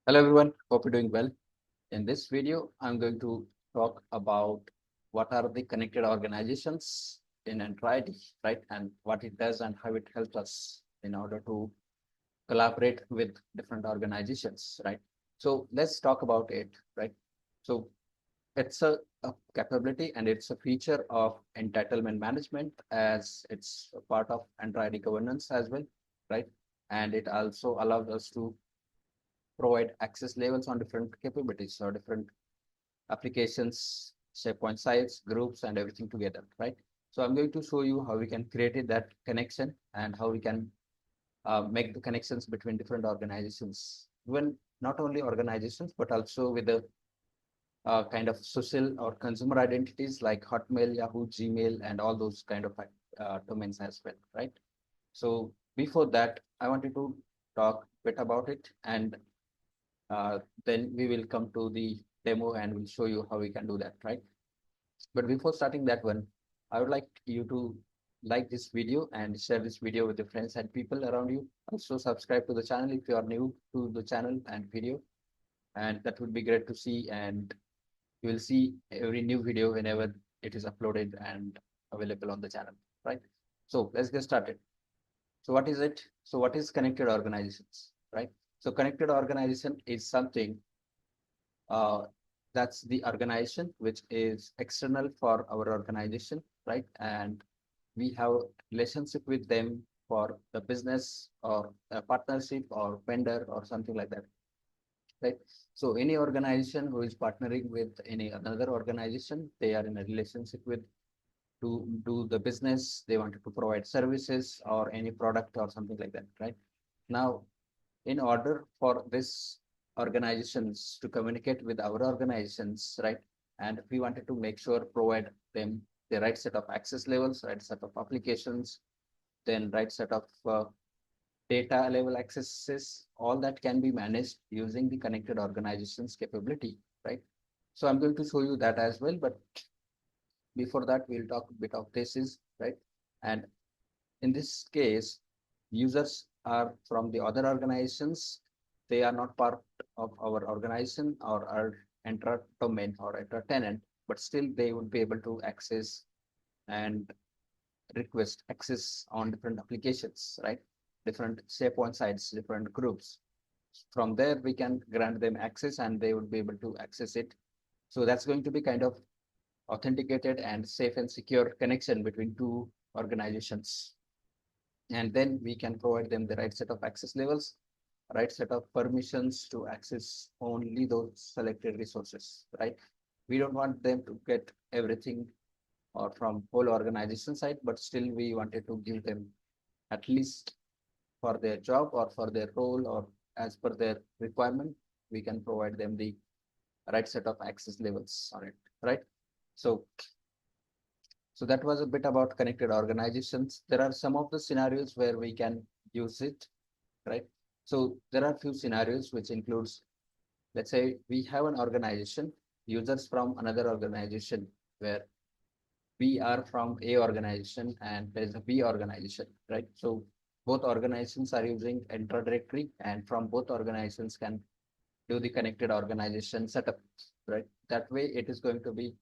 Hello everyone, hope you're doing well. In this video, I'm going to talk about what are the connected organizations in Entra ID, right? And what it does and how it helps us in order to collaborate with different organizations, right? So let's talk about it, right? So it's a capability and it's a feature of entitlement management as it's a part of Entra ID governance as well, right? And it also allows us to provide access levels on different capabilities or different applications, SharePoint sites, groups, and everything together, right? So I'm going to show you how we can create that connection and how we can make the connections between different organizations, even not only organizations, but also with the kind of social or consumer identities like Hotmail, Yahoo, Gmail, and all those kind of domains as well, right? So before that, I wanted to talk a bit about it and then we will come to the demo and we'll show you how we can do that, right? But before starting that one, I would like you to like this video and share this video with your friends and people around you. Also subscribe to the channel if you are new to the channel and video. And that would be great to see. And you will see every new video whenever it is uploaded and available on the channel, right? So let's get started. So what is it? So what is connected organizations, right? So connected organization is something uh, that's the organization which is external for our organization, right? And we have relationship with them for the business or a partnership or vendor or something like that, right? So any organization who is partnering with any another organization, they are in a relationship with to do the business, they wanted to provide services or any product or something like that, right? Now, in order for this organizations to communicate with our organizations, right? And we wanted to make sure provide them the right set of access levels, right set of applications, then right set of data level accesses, all that can be managed using the connected organizations capability, right? So I'm going to show you that as well, but before that, we'll talk a bit of this is right. And in this case, users are from the other organizations. They are not part of our organization or our Entra domain or Entra tenant, but still they would be able to access and request access on different applications, right? Different SharePoint sites, different groups. From there, we can grant them access and they would be able to access it. So that's going to be kind of authenticated and safe and secure connection between two organizations. And then we can provide them the right set of access levels, right set of permissions to access only those selected resources, right? We don't want them to get everything or from whole organization side, but still we wanted to give them at least for their job or for their role or as per their requirement, we can provide them the right set of access levels on it, right? So so that was a bit about connected organizations. There are some of the scenarios where we can use it, right? So there are few scenarios which includes, let's say we have an organization, users from another organization where we are from A organization and there is a B organization, right? So both organizations are using Entra directory and from both organizations can do the connected organization setup, right? That way it is going to be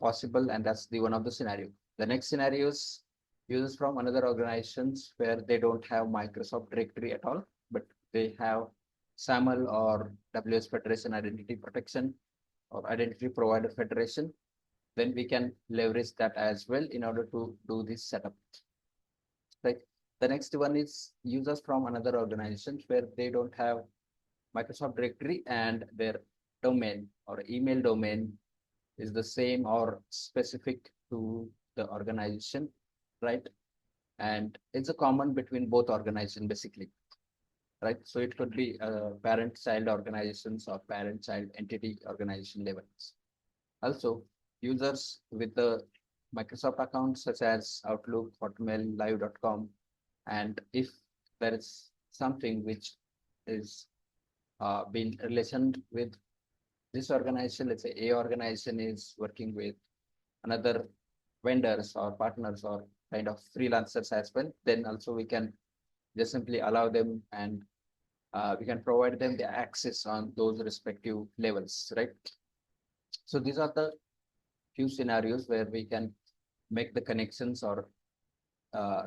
possible, and that's the one of the scenario. The next scenario is users from another organizations where they don't have Microsoft directory at all, but they have SAML or WS Federation Identity Protection or Identity Provider Federation. Then we can leverage that as well in order to do this setup. Right. The next one is users from another organization where they don't have Microsoft directory and their domain or email domain is the same or specific to the organization, right? And it's a common between both organizations basically, right? So it could be parent-child organizations or parent-child entity organization levels. Also, users with the Microsoft accounts such as Outlook, Hotmail, Live.com, and if there is something which is being relationed with this organization, let's say A organization is working with another vendors or partners or kind of freelancers as well, then also we can just simply allow them and we can provide them the access on those respective levels, right? So these are the few scenarios where we can make the connections or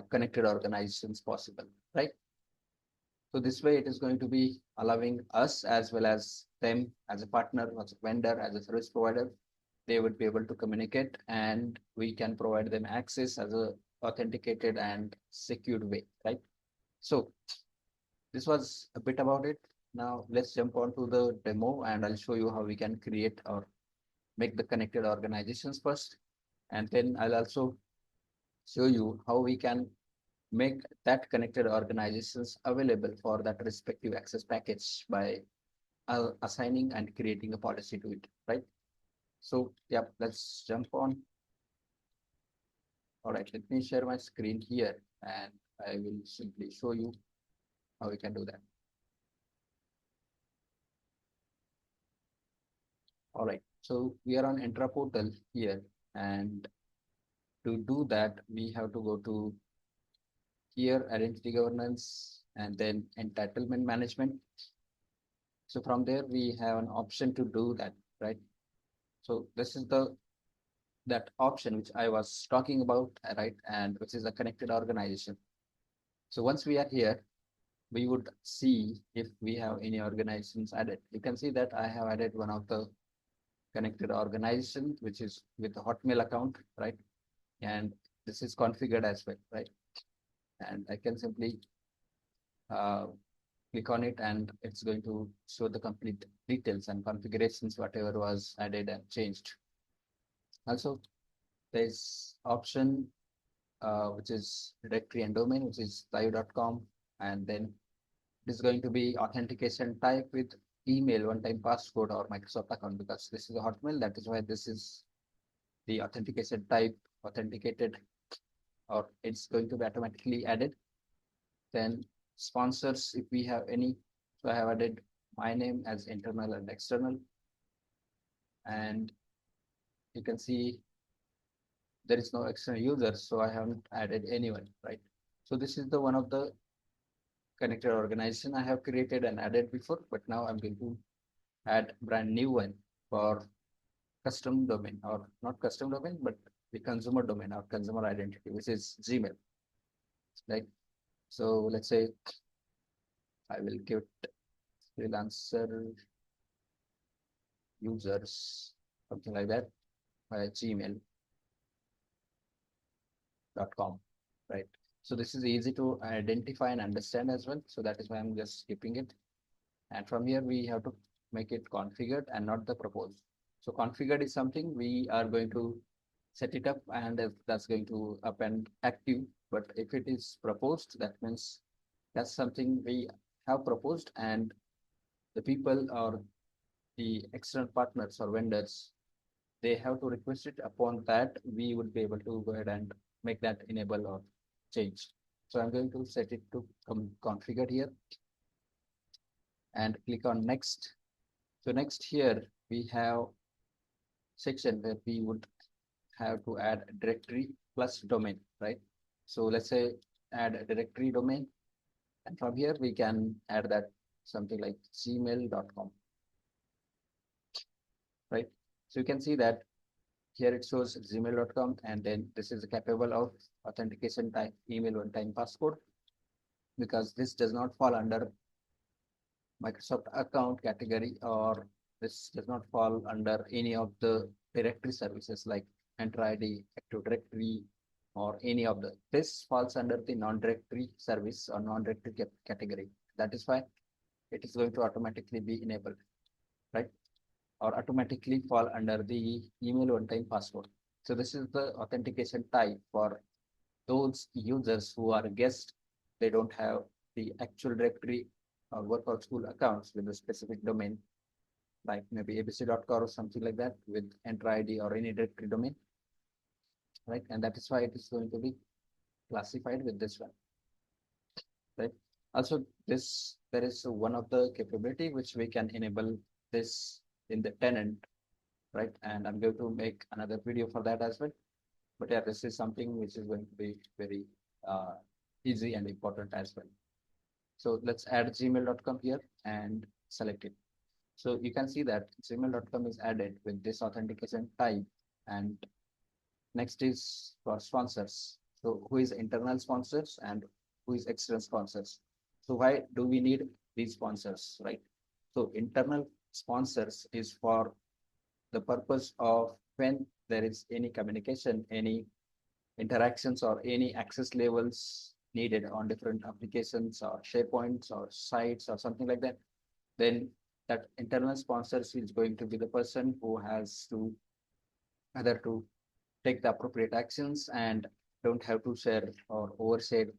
connected organizations possible, right? So this way it is going to be allowing us as well as them as a partner, as a vendor, as a service provider. They would be able to communicate and we can provide them access as a authenticated and secured way, right? So this was a bit about it. Now let's jump on to the demo and I'll show you how we can create or make the connected organizations first. And then I'll also show you how we can make that connected organizations available for that respective access package by assigning and creating a policy to it, right? So yeah, let's jump on. All right, let me share my screen here and I will simply show you how we can do that. All right, so we are on Entra portal here, and to do that, we have to go to here, identity governance, and then entitlement management. So from there, we have an option to do that, right? So this is that option which I was talking about, right? And which is a connected organization. So once we are here, we would see if we have any organizations added. You can see that I have added one of the connected organization, which is with the Hotmail account, right? And this is configured as well, right? And I can simply uh, click on it and it's going to show the complete details and configurations, whatever was added and changed. Also, there's option which is directory and domain, which is live.com, and then it is going to be authentication type with email, one-time passcode, or Microsoft account, because this is a Hotmail. That is why this is the authentication type, authenticated, or it's going to be automatically added. Then sponsors, if we have any. So I have added my name as internal and external. And you can see there is no external user, so I haven't added anyone, right? So this is the one of the connected organization I have created and added before, but now I'm going to add brand new one for custom domain, or not custom domain, but the consumer domain or consumer identity, which is Gmail, right? So let's say I will give it freelancer users, something like that, by gmail.com, right? So this is easy to identify and understand as well. So that is why I'm just skipping it. And from here, we have to make it configured and not the proposed. So configured is something we are going to set it up and that's going to append active. But if it is proposed, that means that's something we have proposed and the people or the external partners or vendors, they have to request it. Upon that, we would be able to go ahead and make that enable or change. So I'm going to set it to configured here and click on next. So next here, we have section where we would have to add directory plus domain, right? So let's say add a directory domain. And from here, we can add that something like gmail.com, right? So you can see that here it shows gmail.com, and then this is capable of authentication type email one-time passcode, because this does not fall under Microsoft account category, or this does not fall under any of the directory services like Entra ID, Active Directory, or any of the. This falls under the non-directory service or non-directory category. That is why it is going to automatically be enabled, right? Or automatically fall under the email one-time password. So this is the authentication type for those users who are guests. They don't have the actual directory or work or school accounts with a specific domain, like maybe abc.com or something like that with Entra ID or any directory domain, right? And that is why it is going to be classified with this one, right? Also, this there is one of the capability which we can enable this in the tenant, right? And I'm going to make another video for that as well. But yeah, this is something which is going to be very easy and important as well. So let's add gmail.com here and select it. So you can see that gmail.com is added with this authentication type, and next is for sponsors. So who is internal sponsors and who is external sponsors? So why do we need these sponsors, right? So internal sponsors is for the purpose of when there is any communication, any interactions or any access levels needed on different applications or SharePoints or sites or something like that, then that internal sponsors is going to be the person who has to either to take the appropriate actions and don't have to share or overshare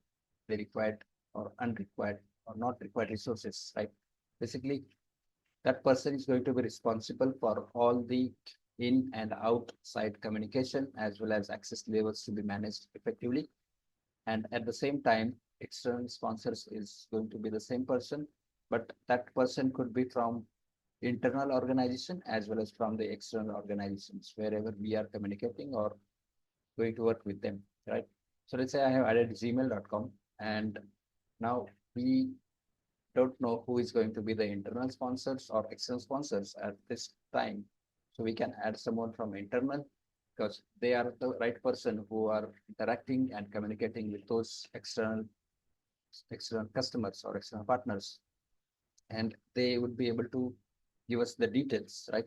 the required or unrequired or not required resources, right? Basically, that person is going to be responsible for all the in and outside communication as well as access levels to be managed effectively. And at the same time, external sponsors is going to be the same person, but that person could be from internal organization as well as from the external organizations, wherever we are communicating or going to work with them, right? So let's say I have added gmail.com, and now we don't know who is going to be the internal sponsors or external sponsors at this time. So we can add someone from internal because they are the right person who are interacting and communicating with those external customers or external partners, and they would be able to give us the details, right?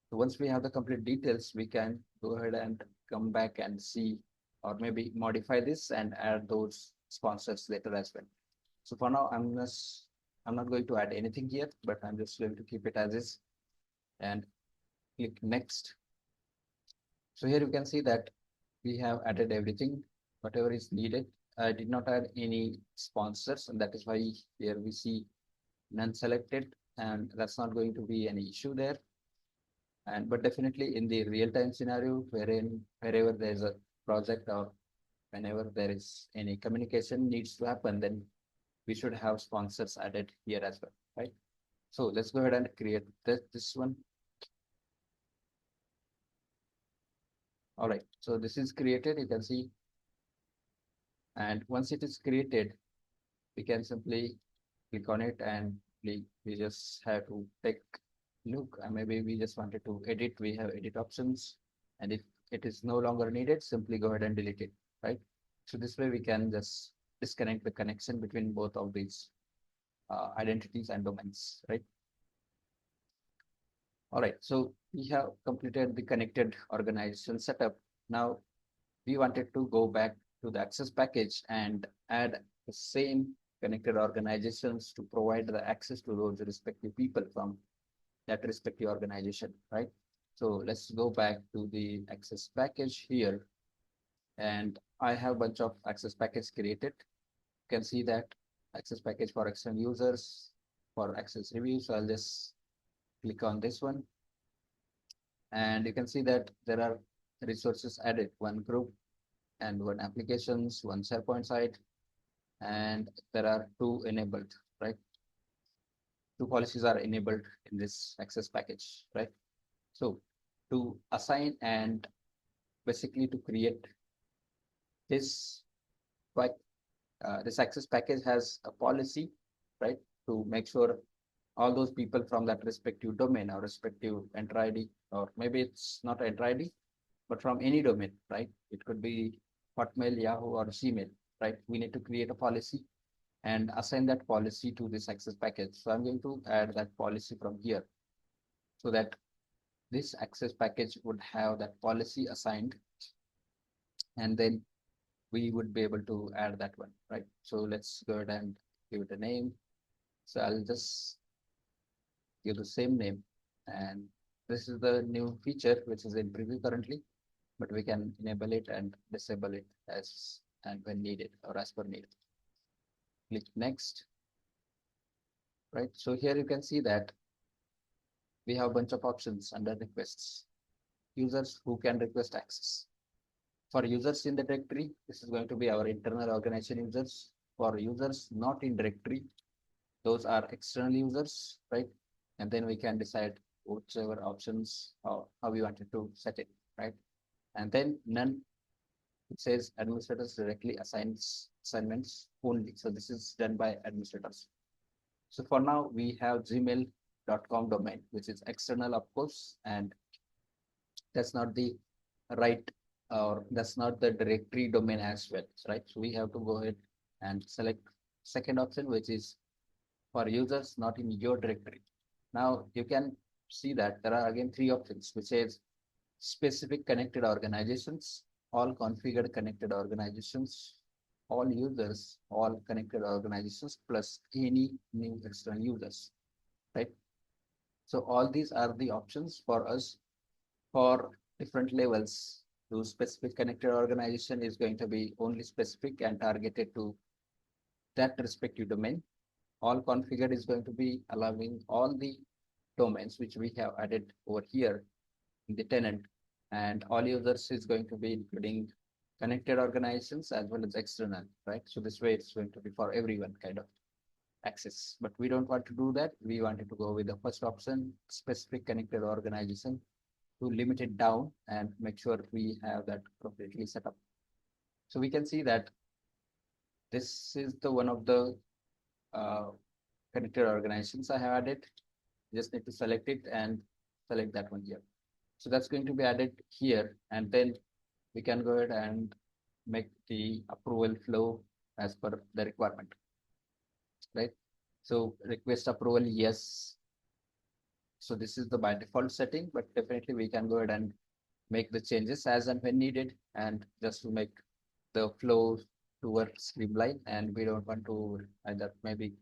So once we have the complete details, we can go ahead and come back and see, or maybe modify this and add those sponsors later as well. So for now, I'm not going to add anything here, but I'm just going to keep it as is and click next. So here you can see that we have added everything, whatever is needed. I did not add any sponsors, and that is why here we see none selected, and that's not going to be any issue there. And but definitely in the real-time scenario, wherever there's a project or whenever there is any communication needs to happen, then we should have sponsors added here as well, right? So let's go ahead and create this one. All right, so this is created, you can see. And once it is created, we can simply click on it and we just have to take look. And maybe we just wanted to edit, we have edit options. And if it is no longer needed, simply go ahead and delete it, right? So this way we can just disconnect the connection between both of these identities and domains, right? All right, so we have completed the connected organization setup. Now we wanted to go back to the access package and add the same connected organizations to provide the access to those respective people from that respective organization, right? So let's go back to the access package here. And I have a bunch of access package created. You can see that access package for external users, for access review. So I'll just click on this one. And you can see that there are resources added, one group and one applications, one SharePoint site, and there are two enabled, right? Two policies are enabled in this access package, right? So to assign and basically to create this, like this access package has a policy, right? To make sure all those people from that respective domain or respective Entra ID, or maybe it's not Entra ID, but from any domain, right? It could be Hotmail, Yahoo, or Gmail, right? We need to create a policy and assign that policy to this access package. So I'm going to add that policy from here so that this access package would have that policy assigned, and then we would be able to add that one, right? So let's go ahead and give it a name. So I'll just give the same name, and this is the new feature which is in preview currently, but we can enable it and disable it as and when needed or as per need. Click next, right? So here you can see that we have a bunch of options under requests. Users who can request access. For users in the directory, this is going to be our internal organization users. For users not in directory, those are external users, right? And then we can decide whichever options or how we wanted to set it, right? And then none, it says administrators directly assigns assignments only. So this is done by administrators. So for now, we have gmail.com domain, which is external, of course, and that's not the right, or that's not the directory domain as well, right? So we have to go ahead and select second option, which is for users not in your directory. Now you can see that there are again three options, which is specific connected organizations, all configured connected organizations, all users, all connected organizations, plus any new external users, right? So all these are the options for us for different levels. To specific connected organization is going to be only specific and targeted to that respective domain. All configured is going to be allowing all the domains which we have added over here in the tenant, and all users is going to be including connected organizations as well as external, right? So this way it's going to be for everyone kind of access, but we don't want to do that. We wanted to go with the first option, specific connected organization, to limit it down and make sure we have that appropriately set up. So we can see that this is the one of the uh, connected organizations I have added. Just need to select it and select that one here. So that's going to be added here, and then we can go ahead and make the approval flow as per the requirement, right? So request approval, yes. So this is the by default setting, but definitely we can go ahead and make the changes as and when needed, and just to make the flow towards streamline. And we don't want to either maybe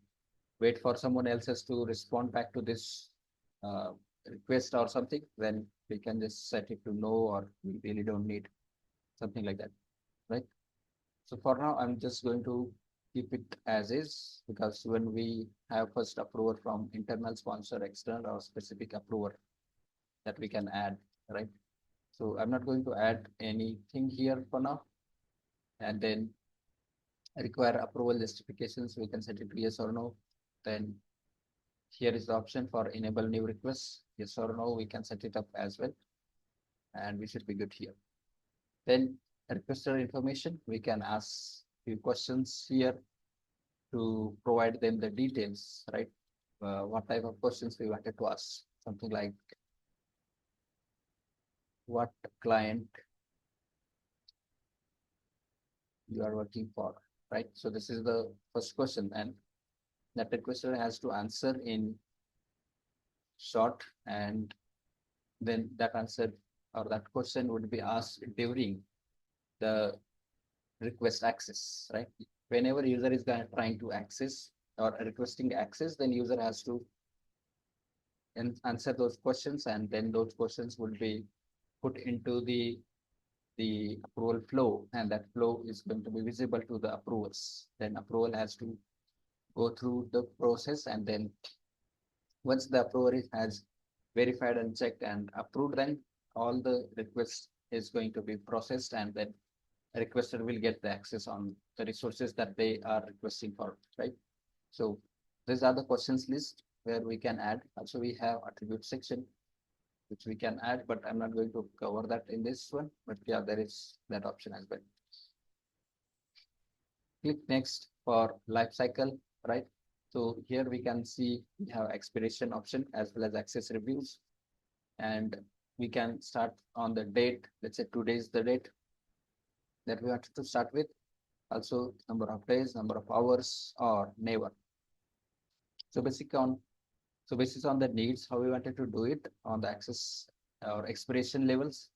wait for someone else's to respond back to this uh, request or something, then we can just set it to no, or we really don't need something like that, right? So for now, I'm just going to keep it as is, because when we have first approval from internal sponsor, external, or specific approver, that we can add, right? So I'm not going to add anything here for now. And then require approval justifications, we can set it to yes or no. Then here is the option for enable new requests, yes or no, we can set it up as well. And we should be good here. Then requester information, we can ask few questions here to provide them the details, right? What type of questions we wanted to ask, something like what client you are working for, right? So this is the first question, and that requester has to answer in short, and then that answer or that question would be asked during the request access, right? Whenever user is trying to access or requesting access, then user has to answer those questions, and then those questions would be put into the approval flow, and that flow is going to be visible to the approvers. Then approval has to go through the process, and then once the approver has verified and checked and approved, then all the requests is going to be processed, and then a requester will get the access on the resources that they are requesting for, right? So these are the questions list where we can add. Also, we have attribute section, which we can add, but I'm not going to cover that in this one. But yeah, there is that option as well. Click next for life cycle, right? So here we can see we have expiration option as well as access reviews, and we can start on the date. Let's say today is the date that we wanted to start with. Also number of days, number of hours, or never. So basis on the needs, how we wanted to do it on the access or expiration levels,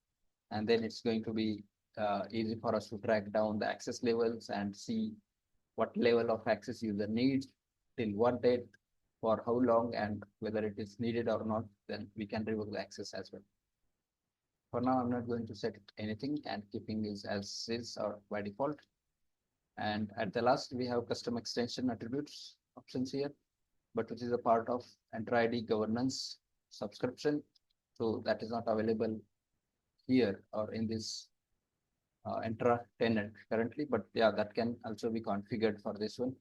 and then it's going to be easy for us to track down the access levels and see what level of access user needs, till what date, for how long, and whether it is needed or not, then we can revoke the access as well. For now, I'm not going to set anything, and keeping this as is or by default. And at the last, we have custom extension attributes options here, but which is a part of Entra ID governance subscription. So that is not available here or in this Entra tenant currently, but yeah, that can also be configured for this one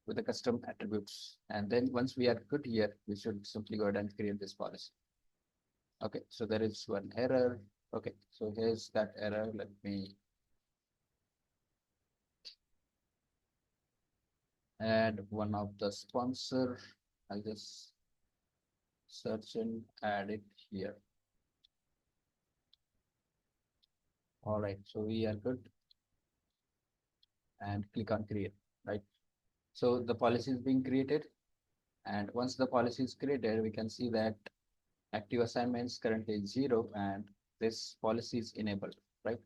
with the custom attributes. And then once we are good here, we should simply go ahead and create this policy. Okay, so there is one error. Okay, so here's that error. Let me add one of the sponsor I'll just search and add it here. All right, so we are good. And click on create, right? So the policy is being created. And once the policy is created, we can see that active assignments currently is 0 and this policy is enabled, right?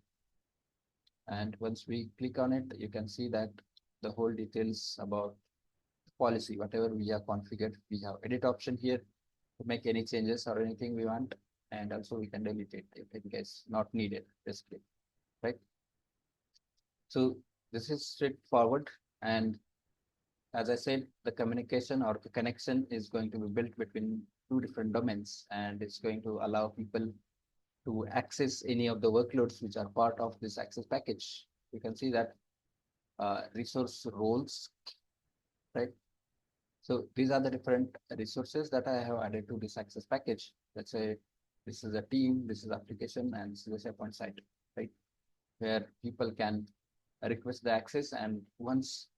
And once we click on it, you can see that the whole details about the policy, whatever we have configured, we have edit option here to make any changes or anything we want. And also we can delete it if in case not needed, basically, right? So this is straightforward. And as I said, the communication or the connection is going to be built between two different domains, and it's going to allow people to access any of the workloads which are part of this access package. You can see that resource roles, right? So these are the different resources that I have added to this access package. Let's say this is a team, this is application, and this is a SharePoint site, right? Where people can request the access, and once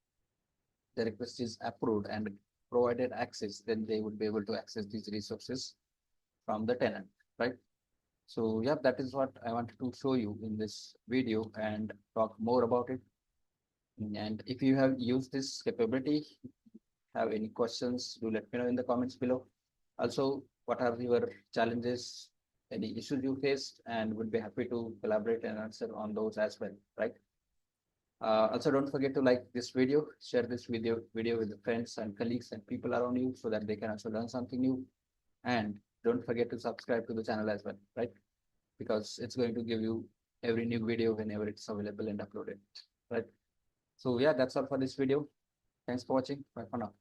the request is approved and provided access, then they would be able to access these resources from the tenant, right? So yeah, that is what I wanted to show you in this video and talk more about it. And if you have used this capability, have any questions, do let me know in the comments below. Also, what are your challenges, any issues you faced, and would be happy to collaborate and answer on those as well, right? Also, don't forget to like this video, share this video with the friends and colleagues and people around you so that they can also learn something new. And don't forget to subscribe to the channel as well, right? Because it's going to give you every new video whenever it's available and uploaded, right? So yeah, that's all for this video. Thanks for watching. Bye for now.